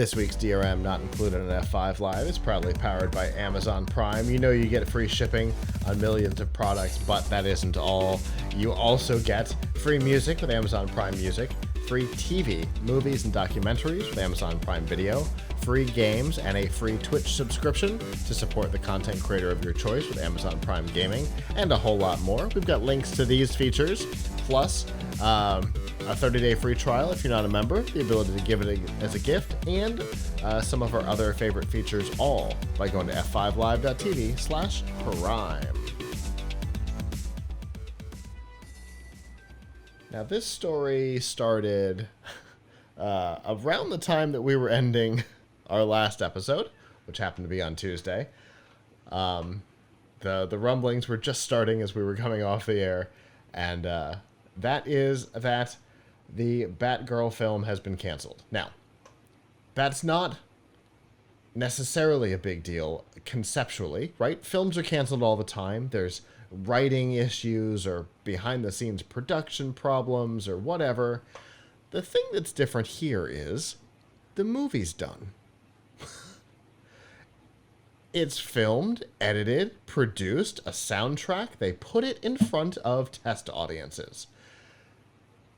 This week's DRM Not Included in F5 Live is proudly powered by Amazon Prime. You know you get free shipping on millions of products, but that isn't all. You also get free music with Amazon Prime Music, free TV, movies, and documentaries with Amazon Prime Video, free games, and a free Twitch subscription to support the content creator of your choice with Amazon Prime Gaming, and a whole lot more. We've got links to these features, plus a 30-day free trial if you're not a member, the ability to give it as a gift, and some of our other favorite features, all by going to f5live.tv/prime. Now, this story started around the time that we were ending our last episode, which happened to be on Tuesday. The rumblings were just starting as we were coming off the air, and that is that the Batgirl film has been canceled. Now, that's not necessarily a big deal conceptually, right? Films are canceled all the time. There's writing issues or behind-the-scenes production problems or whatever. The thing that's different here is the movie's done. It's filmed, edited, produced, a soundtrack. They put it in front of test audiences.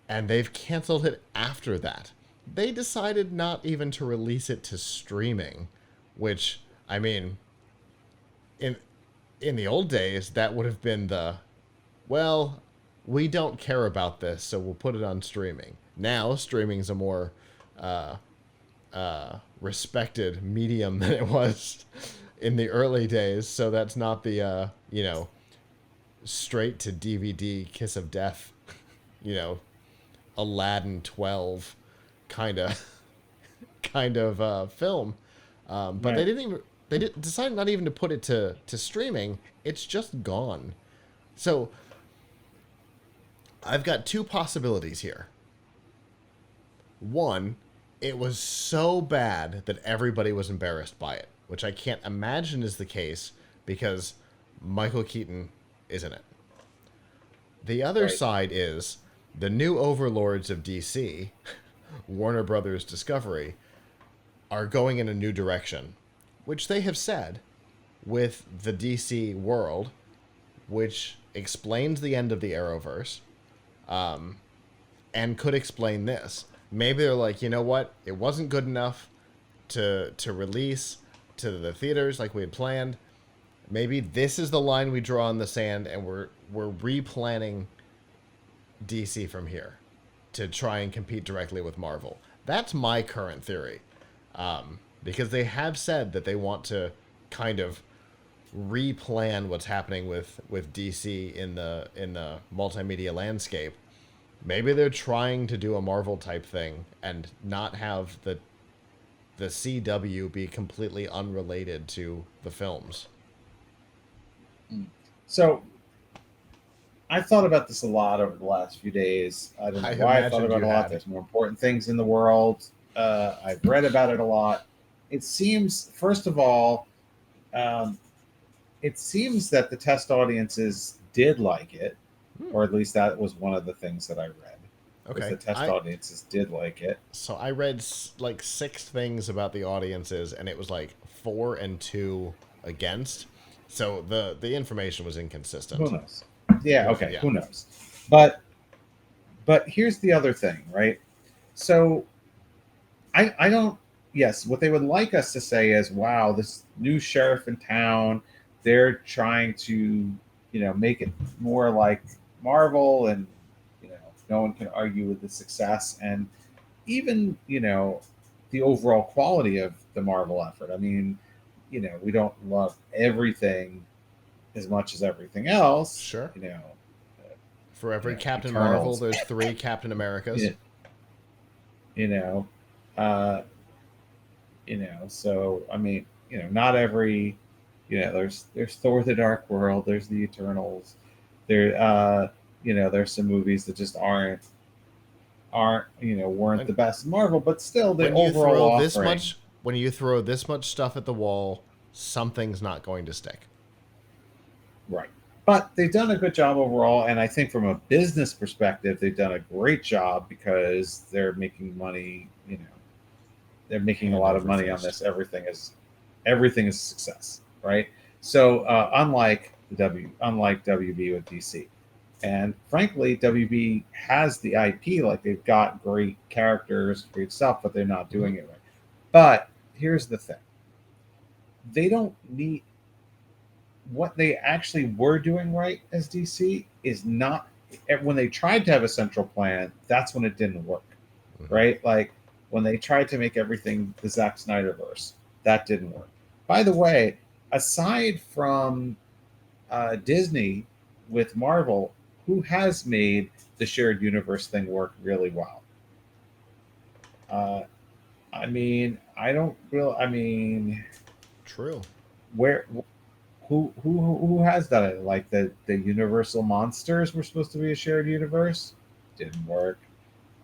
And they've canceled it after that. They decided not even to release it to streaming, which, I mean, in the old days, that would have been well, we don't care about this, so we'll put it on streaming. Now, streaming's a more respected medium than it was in the early days, so that's not the, straight to DVD kiss of death, Aladdin 12 kind of film. But right. They decided not even to put it to streaming. It's just gone. So I've got two possibilities here. One, it was so bad that everybody was embarrassed by it, which I can't imagine is the case because Michael Keaton is in it. The other side is the new overlords of DC, Warner Brothers Discovery, are going in a new direction, which they have said with the DC world, which explains the end of the Arrowverse, and could explain this. Maybe they're like, you know what? It wasn't good enough to release to the theaters like we had planned. Maybe this is the line we draw in the sand, and we're replanning DC from here to try and compete directly with Marvel. That's my current theory, because they have said that they want to kind of replan what's happening with DC in the multimedia landscape. Maybe they're trying to do a Marvel type thing and not have the CW be completely unrelated to the films. So I've thought about this a lot over the last few days. I don't know why I thought about it a lot. There's more important things in the world. I've read about it a lot. It seems, first of all, it seems that the test audiences did like it, or at least that was one of the things that I read. Okay. The test audiences did like it. So I read like 6 things about the audiences, and it was like 4 and 2 against. So the information was inconsistent. Who knows? Yeah, okay, yeah. Who knows? But here's the other thing, right? So I don't, yes, what they would like us to say is, wow, this new sheriff in town, they're trying to, make it more like Marvel, and, no one can argue with the success and even, the overall quality of the Marvel effort. I mean, we don't love everything as much as everything else. Sure. For every Captain Marvel, there's 3 Captain Americas. So I mean, not every, there's Thor: The Dark World, there's the Eternals, there, there's some movies that just weren't the best Marvel, but still the overall offering. When you throw this much stuff at the wall, something's not going to stick. Right. But they've done a good job overall, and I think from a business perspective, they've done a great job because they're making money, they're making a Hand lot of over money on fist. this. Everything is success, right? So unlike WB with DC, and frankly, WB has the IP. Like they've got great characters, great stuff, but they're not doing it right. But here's the thing: they don't need what they actually were doing right as DC is not when they tried to have a central plan. That's when it didn't work, right? Like when they tried to make everything the Zack Snyderverse, that didn't work. By the way, aside from Disney with Marvel, who has made the shared universe thing work really well? Uh, I mean, I don't real. I mean, True. where who has done it? Like the Universal monsters were supposed to be a shared universe, didn't work.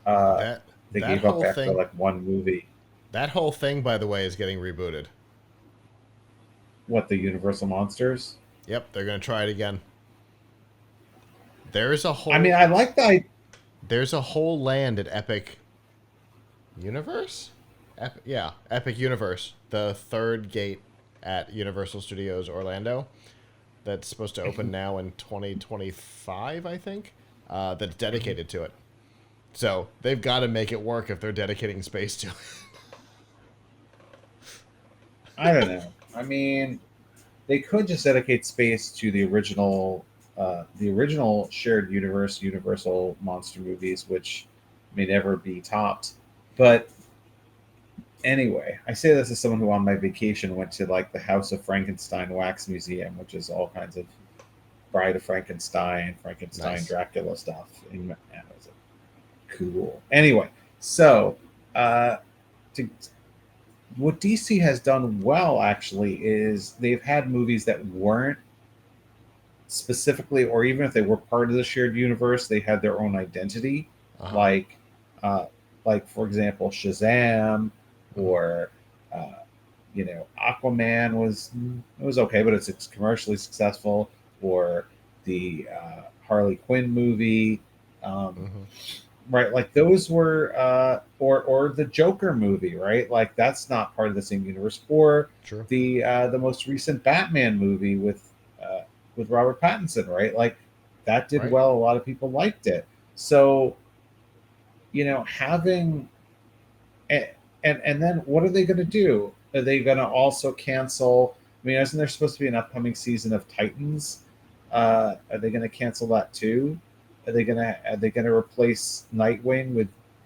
Uh, That they that gave up whole after thing like one movie. that whole thing, by the way, is getting rebooted. What, the Universal monsters? Yep, they're gonna try it again. There's a I mean, whole I like that. there's a whole land at Epic Universe? Yeah, Epic Universe, the third gate at Universal Studios Orlando that's supposed to open now in 2025, I think, that's dedicated to it. So they've got to make it work if they're dedicating space to it. I don't know. I mean, they could just dedicate space to the original shared universe, Universal monster movies, which may never be topped. But anyway, I say this as someone who on my vacation went to like the House of Frankenstein Wax Museum, which is all kinds of Bride of Frankenstein, Frankenstein, Nice. Dracula stuff. And it was cool. Anyway, so uh, to, what DC has done well actually is they've had movies that weren't specifically, or even if they were part of the shared universe, they had their own identity. Uh-huh. Like, uh, like for example, Shazam, or uh, Aquaman was okay, but it's commercially successful. Or the Harley Quinn movie, Mm-hmm. right? Like those were, or the Joker movie, right? Like that's not part of the same universe. Or True. the most recent Batman movie with Robert Pattinson, right? Like that did Right. well. A lot of people liked it. So having and and then what are they going to do? Are they going to also cancel? I mean, isn't there supposed to be an upcoming season of Titans? Are they going to cancel that too? Are they gonna replace Nightwing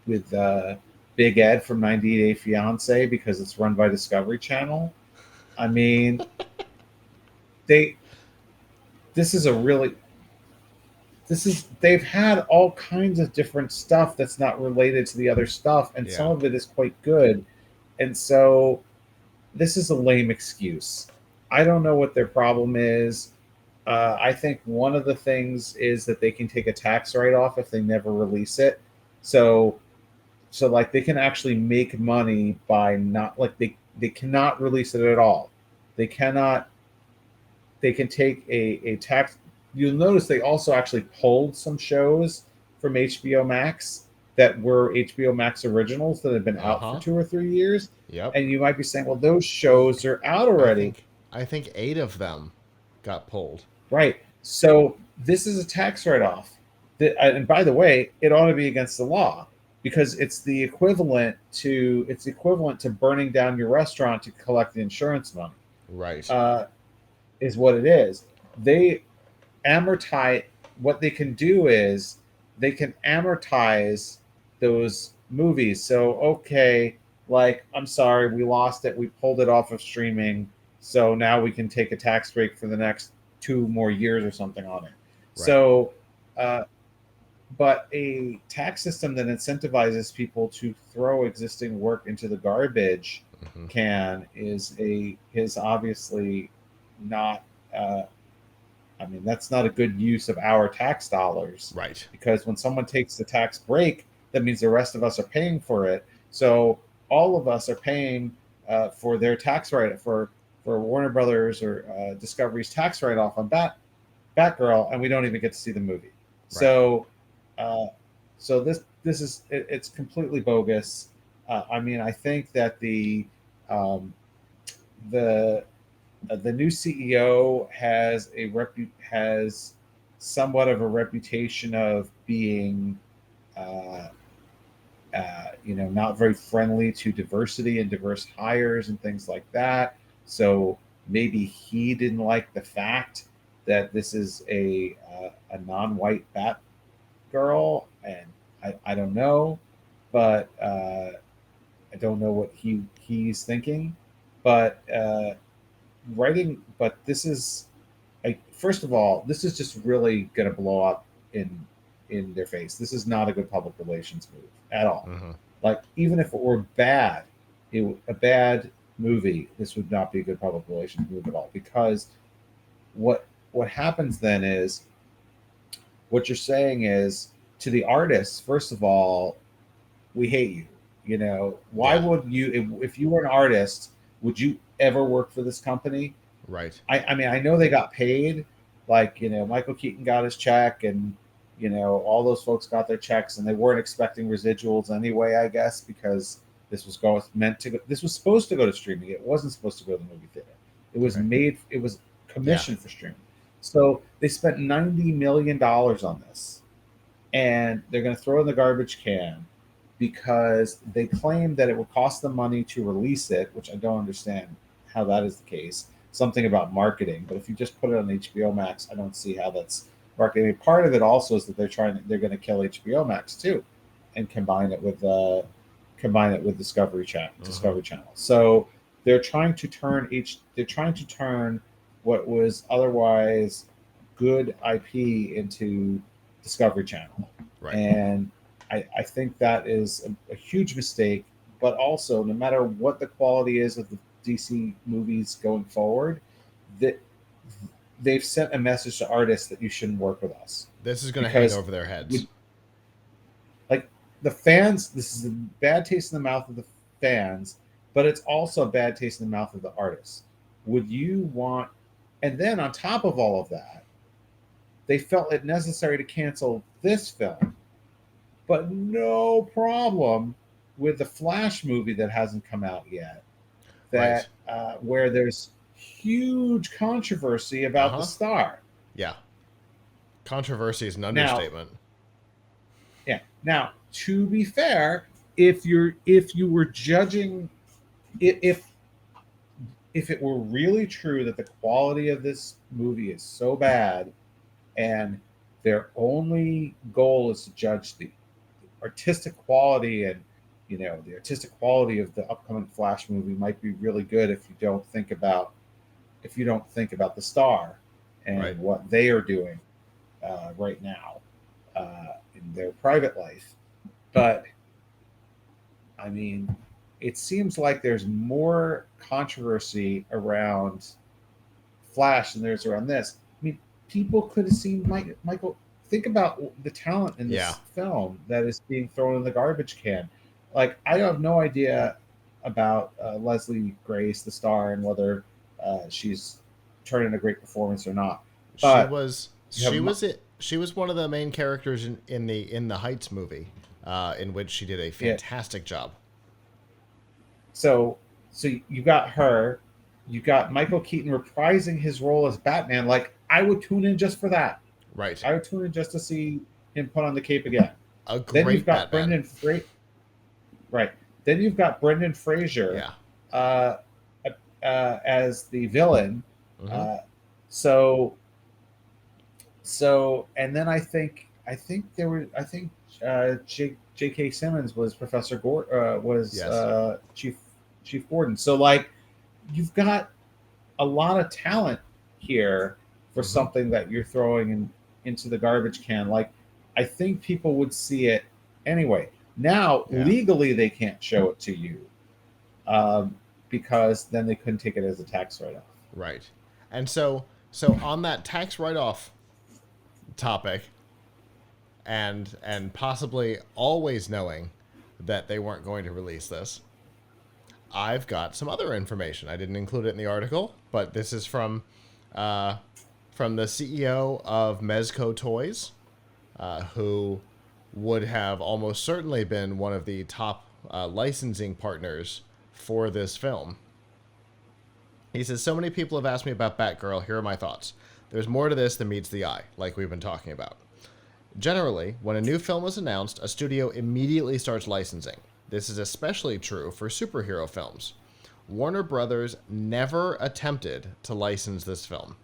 with Big Ed from 90 Day Fiance because it's run by Discovery Channel? I mean, they this is a really this is they've had all kinds of different stuff that's not related to the other stuff, and some Yeah. of it is quite good. And so this is a lame excuse. I don't know what their problem is. I think one of the things is that they can take a tax write off if they never release it. So, so like they can actually make money by not like they cannot release it at all. They cannot. They can take a tax. You'll notice they also actually pulled some shows from HBO Max that were HBO Max originals that had been out for Uh-huh. 2 or 3 years. Yep. And you might be saying, well, those shows are out I already. think I think 8 of them got pulled. Right. So this is a tax write-off. And by the way, it ought to be against the law because it's equivalent to burning down your restaurant to collect the insurance money. Right. Uh, is what it is. They amortize. What they can do is they can amortize those movies. So okay, like I'm sorry, we lost it. We pulled it off of streaming. So now we can take a tax break for the next 2 more years or something on it. Right. So, uh, but a tax system that incentivizes people to throw existing work into the garbage Mm-hmm. is obviously not. I mean, that's not a good use of our tax dollars Right. because when someone takes the tax break, that means the rest of us are paying for it. So all of us are paying for their tax write for Warner Brothers or Discovery's tax write off on Batgirl, and we don't even get to see the movie. Right. So, uh, so it's completely bogus. I mean, I think that um, the the new CEO has somewhat of a reputation of being, uh, not very friendly to diversity and diverse hires and things like that. So maybe he didn't like the fact that this is a non-white Batgirl, and I don't know, but I don't know what he's thinking, but but this is, first of all, this is just really going to blow up in their face. This is not a good public relations move at all. Mm-hmm. Like, even if it were bad, a bad movie, this would not be a good public relations move at all. Because what happens then is, what you're saying is, to the artists, first of all, we hate you. Why Yeah. would you, if you were an artist, would you ever work for this company? Right. I mean, I know they got paid, like, Michael Keaton got his check, and all those folks got their checks, and they weren't expecting residuals anyway, I guess, because this was supposed to go to streaming. It wasn't supposed to go to the movie theater. Okay. It was Yeah. commissioned for streaming. So they spent $90 million on this, and they're going to throw it in the garbage can because they claim that it will cost them money to release it, which I don't understand how that is the case. Something about marketing, but if you just put it on HBO Max, I don't see how that's marketing. I mean, part of it also is that they're going to kill HBO Max too, and combine it with Mm-hmm. Discovery Channel. So they're trying to turn what was otherwise good IP into Discovery Channel, Right. and I think that is a huge mistake. But also, no matter what the quality is of the DC movies going forward, that they've sent a message to artists that you shouldn't work with us, This is going to hang because over their heads. we, like, the fans. This is a bad taste in the mouth of the fans, but it's also a bad taste in the mouth of the artists. Would you want? And then on top of all of that, they felt it necessary to cancel this film, but no problem with the Flash movie that hasn't come out yet. Right. Where there's huge controversy Uh about the huh. star. Yeah. Controversy is an Now, understatement. yeah. Now, to be fair, if you were judging, if if it were really true that the quality of this movie is so bad, and their only goal is to judge the artistic quality, and the artistic quality of the upcoming Flash movie might be really good if you don't think about the star Right. and what they are doing right now in their private life. But I mean, it seems like there's more controversy around Flash than there's around this. I mean, people could have seen Michael. Think about the talent in Yeah. this film that is being thrown in the garbage can. Like, I have no idea about Leslie Grace, the star, and whether she's turning a great performance or not. She But was you have she was it she was one of the main characters in the Heights movie, in which she did a yeah. fantastic job. So you got her. You got Michael Keaton reprising his role as Batman. Like, I would tune in just for that. Right. I would tune in just to see him put on the cape again. A Then you've great got Batman. Right. Then you've got Brendan Fraser Yeah. uh, as the villain. Mm-hmm. Uh, so and then I think J.K. Simmons was Professor Gordon, was Yes. Chief Gordon. So, like, you've got a lot of talent here for Mm-hmm. something that you're throwing into the garbage can. Like, I think people would see it anyway. Now, Yeah. legally, they can't show it to you, because then they couldn't take it as a tax write-off. Right. And so on that tax write-off topic, and possibly always knowing that they weren't going to release this, I've got some other information. I didn't include it in the article, but this is from the CEO of Mezco Toys, who would have almost certainly been one of the top licensing partners for this film. He says, so many people have asked me about Batgirl. Here are my thoughts. There's more to this than meets the eye, like we've been talking about. Generally, when a new film is announced, a studio immediately starts licensing. This is especially true for superhero films. Warner Brothers never attempted to license this film.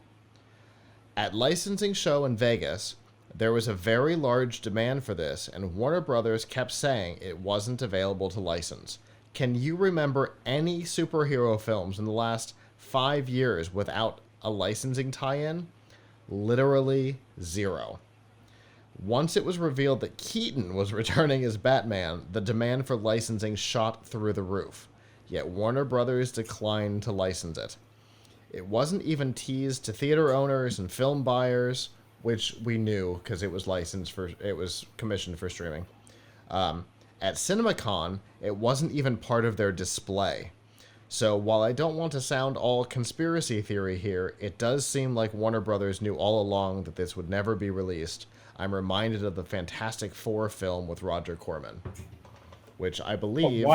At licensing show in Vegas, there was a very large demand for this, and Warner Brothers kept saying it wasn't available to license. Can you remember any superhero films in the last 5 years without a licensing tie-in? Literally zero. Once it was revealed that Keaton was returning as Batman, the demand for licensing shot through the roof. Yet Warner Brothers declined to license it. It wasn't even teased to theater owners and film buyers, which we knew because it was commissioned for streaming. At CinemaCon, it wasn't even part of their display. So while I don't want to sound all conspiracy theory here, it does seem like Warner Brothers knew all along that this would never be released. I'm reminded of the Fantastic Four film with Roger Corman, which I believe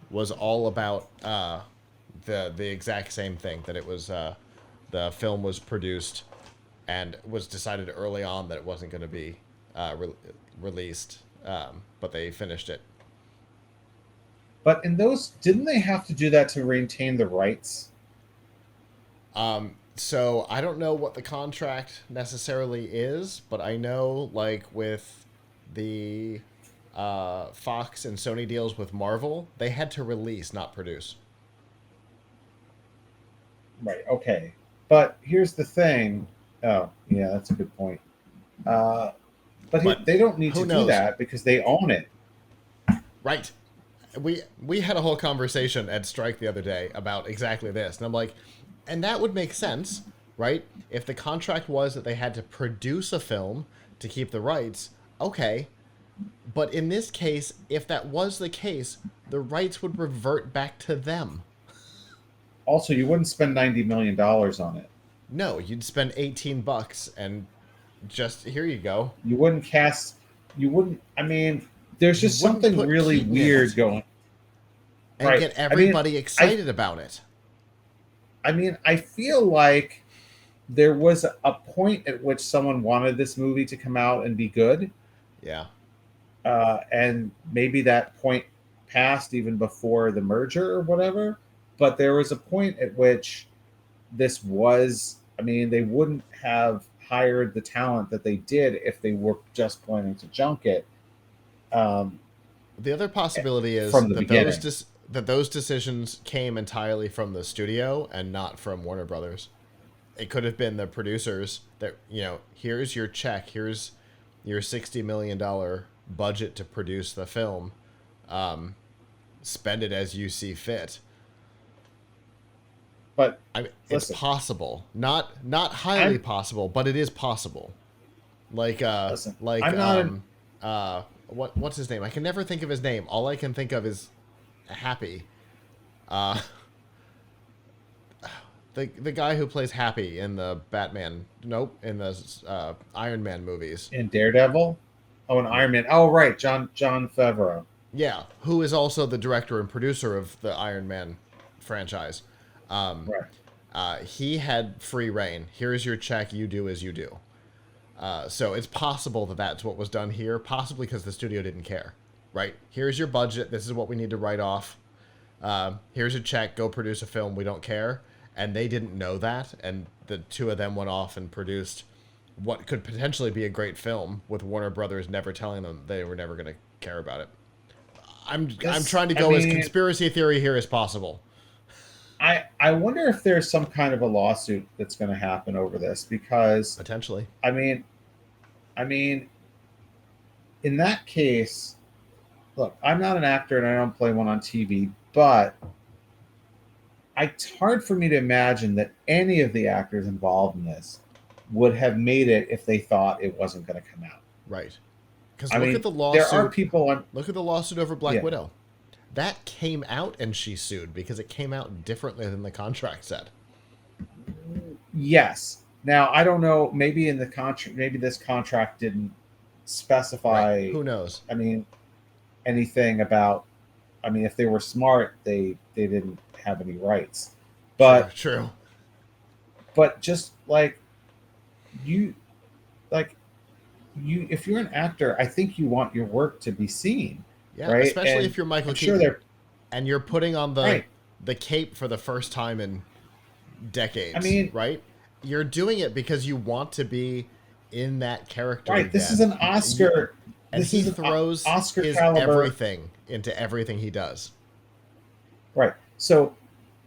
was all about the exact same thing, that it was the film was produced and was decided early on that it wasn't going to be released, but they finished it. But in those, didn't they have to do that to maintain the rights? So I don't know what the contract necessarily is, but I know, like, with the Fox and Sony deals with Marvel, they had to release, not produce. Right, okay. But here's the thing. Oh, yeah, that's a good point. But they don't need to do that because they own it. Right. We had a whole conversation at Strike the other day about exactly this. And I'm like, and that would make sense, right? If the contract was that they had to produce a film to keep the rights, okay. But in this case, if that was the case, the rights would revert back to them. Also, you wouldn't spend $90 million on it. No, you'd spend $18 and just, here you go. You wouldn't I mean, there's just something really weird going. And get everybody excited about it. I mean, I feel like there was a point at which someone wanted this movie to come out and be good. Yeah. And maybe that point passed even before the merger or whatever. But there was a point at which this was, I mean, they wouldn't have hired the talent that they did if they were just planning to junk it. The other possibility is that those decisions came entirely from the studio and not from Warner Brothers. It could have been the producers that, here's your check, here's your $60 million budget to produce the film. Spend it as you see fit. But it's possible, not highly possible, but it is possible. What's his name? I can never think of his name. All I can think of is Happy. The guy who plays Happy in the Batman. Nope, in the Iron Man movies. In Daredevil. Oh, in Iron Man. Oh, right, John Favreau. Yeah, who is also the director and producer of the Iron Man franchise. Right. He had free reign. Here's your check. You do as you do. So it's possible that that's what was done here, possibly because the studio didn't care. Right? Here's your budget. This is what we need to write off. Here's a check. Go produce a film. We don't care. And they didn't know that. And the two of them went off and produced what could potentially be a great film with Warner Brothers never telling them they were never going to care about it. I'm trying to go as conspiracy theory here as possible. I wonder if there's some kind of a lawsuit that's going to happen over this, because potentially. I mean, in that case, look, I'm not an actor and I don't play one on TV, but it's hard for me to imagine that any of the actors involved in this would have made it if they thought it wasn't going to come out. Right. Because look at the lawsuit. There are people look at the lawsuit over Black Widow. That came out and she sued because it came out differently than the contract said. Yes. Now, I don't know. Maybe in the contract, maybe this contract didn't specify. Right. Who knows? I mean, anything about I mean, if they were smart, they didn't have any rights. But true. But just like you, like you, if you're an actor, I think you want your work to be seen, Yeah, right? especially And if you're Michael I'm sure Keaton they're and you're putting on right. the cape for the first time in I decades, mean, right? You're doing it because you want to be in that character right. This is again. an And you Oscar. and This he is an throws Oscar his caliber. everything into everything he does. Right. So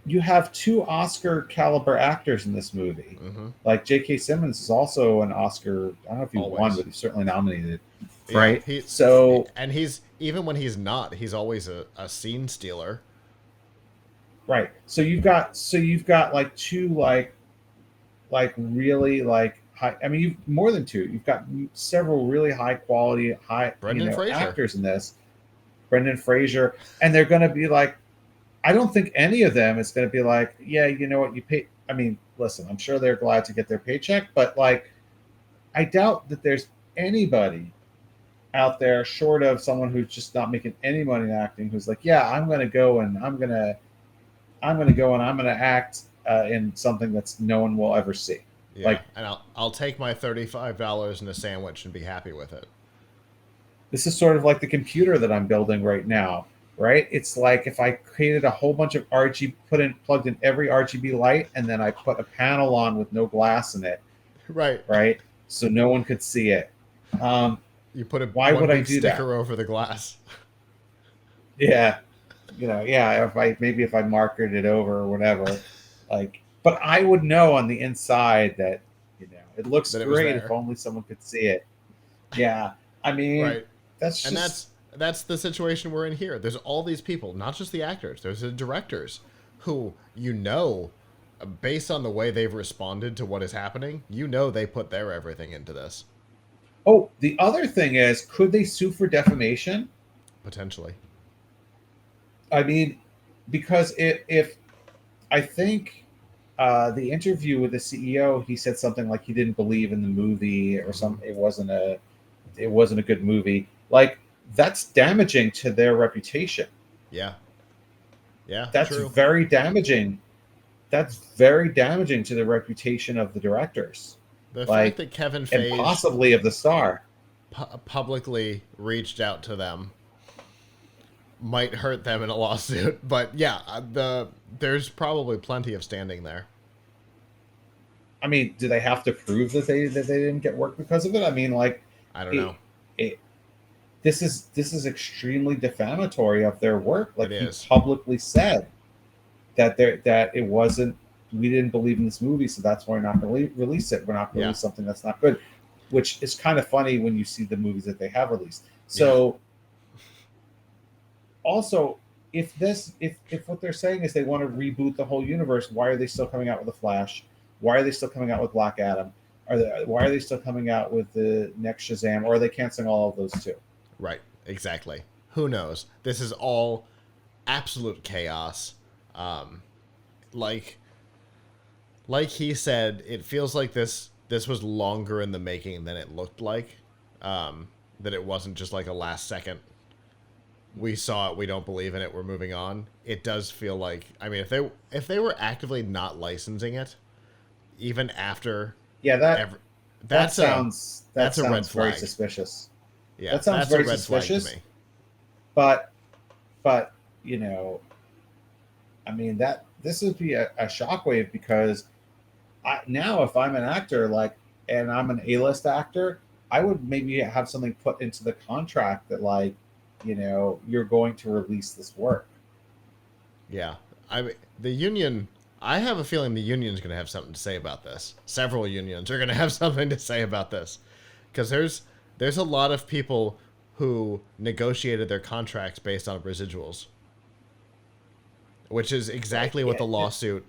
you have two Oscar caliber actors in this movie. Mm-hmm. Like J.K. Simmons is also an Oscar. I don't know if he won, Always. but he's certainly nominated. Yeah, Right. So he's even when he's not, he's always a scene stealer. right. So you've got like two like really like high. I mean, you've more than two. You've got several really high quality, high Brendan Fraser. actors in this. Brendan Fraser, and they're going to be like, I don't think any of them is going to be like, yeah, you know what, you pay. I mean, listen, I'm sure they're glad to get their paycheck, but like, I doubt that there's anybody out there short of someone who's just not making any money in acting who's like, yeah, I'm going to go and I'm going to go and I'm going to act in something that's no one will ever see. Yeah, Like, and I'll take my $35 and a sandwich and be happy with it. this is sort of like the computer that I'm building right now, right? It's like if I created a whole bunch of plugged in every RGB light, and then I put a panel on with no glass in it, Right. right? So no one could see it. Um, You put why one would I big do that? sticker over the glass. Yeah, yeah. If I marketed it over or whatever, like, but I would know on the inside that it looks That it was great if there. only someone could see it. Yeah, I mean, Right. that's And just that's the situation we're in here. There's all these people, not just the actors. There's the directors who based on the way they've responded to what is happening, they put their everything into this. Oh, the other thing is, could they sue for defamation? Potentially. I mean, because if I think the interview with the CEO, he said something like he didn't believe in the movie or some. It wasn't a good movie. Like, that's damaging to their reputation. Yeah. Yeah. That's True. very damaging. That's very damaging to the reputation of the directors. The fact Like, that Kevin and Feige possibly of the star. publicly reached out to them might hurt them in a lawsuit, but yeah, there's probably plenty of standing there. I mean, do they have to prove that they didn't get work because of it? I mean, like, I don't know. This is extremely defamatory of their work. Like, he is. publicly said that it wasn't. We didn't believe in this movie, so that's why we're not going to release it. We're not going to release something that's not good, which is kind of funny when you see the movies that they have released. So, also, if what they're saying is they want to reboot the whole universe, why are they still coming out with the Flash? Why are they still coming out with Black Adam? Why are they still coming out with the next Shazam? Or are they canceling all of those too? Right. Exactly. Who knows? This is all absolute chaos. Like he said, it feels like this was longer in the making than it looked like. That it wasn't just like a last second. We saw it. We don't believe in it. We're moving on. It does feel like. I mean, if they were actively not licensing it, even after. Yeah, that sounds a red flag. Very suspicious. Yeah, that sounds very suspicious. To me. But I mean, that this would be a shockwave, because now if I'm an actor, like, and I'm an A-list actor, I would maybe have something put into the contract that, like, you're going to release this work. Yeah, the union. I have a feeling the union's going to have something to say about this. Several unions are going to have something to say about this, because there's a lot of people who negotiated their contracts based on residuals, which is exactly what the lawsuit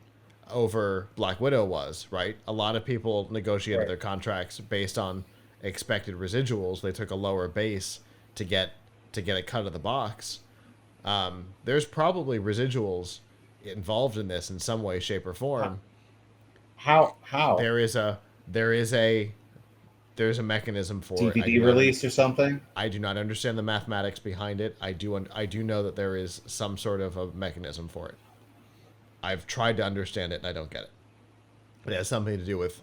over Black Widow was, right? A lot of people negotiated their contracts based on expected residuals. They took a lower base to get a cut of the box. There's probably residuals involved in this in some way, shape, or form. How? There is a there's a mechanism for DVD it. release or something. I do not understand the mathematics behind it. I do know that there is some sort of a mechanism for it. I've tried to understand it and I don't get it. It has something to do with,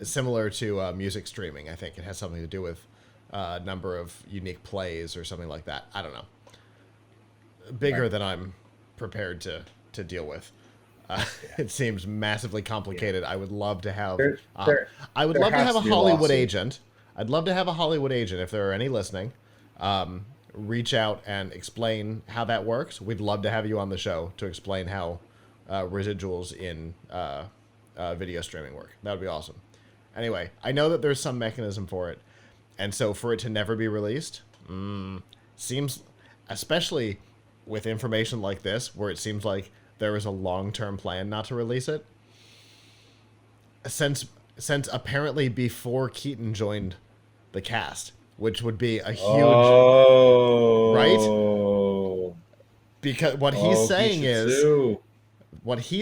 similar to music streaming. I think it has something to do with a number of unique plays or something like that. I don't know. Bigger than I'm prepared to deal with. It seems massively complicated. I would love to have. I would love to have a Hollywood agent. I'd love to have a Hollywood agent, if there are any listening, reach out and explain how that works. We'd love to have you on the show to explain how residuals in video streaming work. That would be awesome. Anyway, I know that there's some mechanism for it, and so for it to never be released seems, especially with information like this, where it seems like there is a long-term plan not to release it, since apparently before Keaton joined the cast, which would be a huge right? Because what he's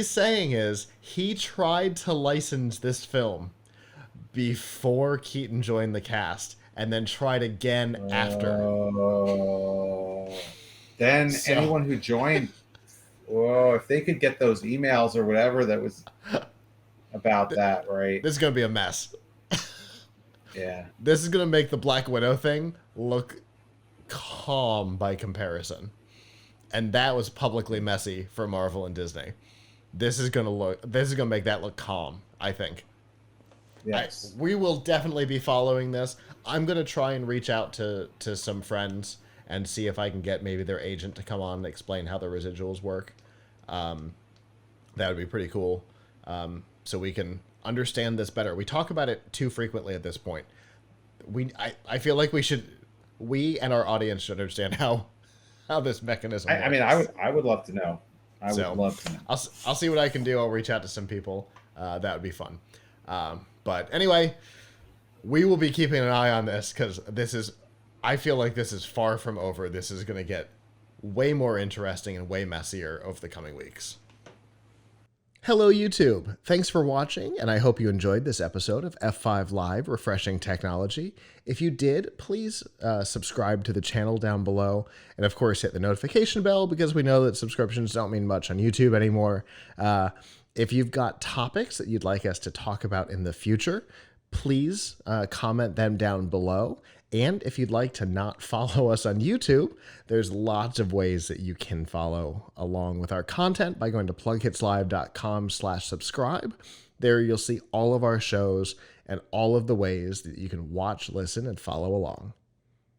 saying is he tried to license this film before Keaton joined the cast and then tried again after. Then anyone who joined, if they could get those emails or whatever that was about that, right? This is going to be a mess. Yeah. This is going to make the Black Widow thing look calm by comparison. And that was publicly messy for Marvel and Disney. This is going to make that look calm, I think. Yes. We will definitely be following this. I'm going to try and reach out to some friends and see if I can get maybe their agent to come on and explain how the residuals work. That would be pretty cool. So we can understand this better. We talk about it too frequently at this point. I feel like we and our audience should understand how this mechanism works. I mean, I would love to know. I would love to know. I'll see what I can do. I'll reach out to some people. That would be fun. But anyway, we will be keeping an eye on this because I feel like this is far from over. This is going to get way more interesting and way messier over the coming weeks. Hello, YouTube. Thanks for watching, and I hope you enjoyed this episode of F5 Live Refreshing Technology. If you did, please subscribe to the channel down below, and of course hit the notification bell because we know that subscriptions don't mean much on YouTube anymore. If you've got topics that you'd like us to talk about in the future, please comment them down below. And if you'd like to not follow us on YouTube, there's lots of ways that you can follow along with our content by going to PLUGHITZlive.com/subscribe. There you'll see all of our shows and all of the ways that you can watch, listen, and follow along.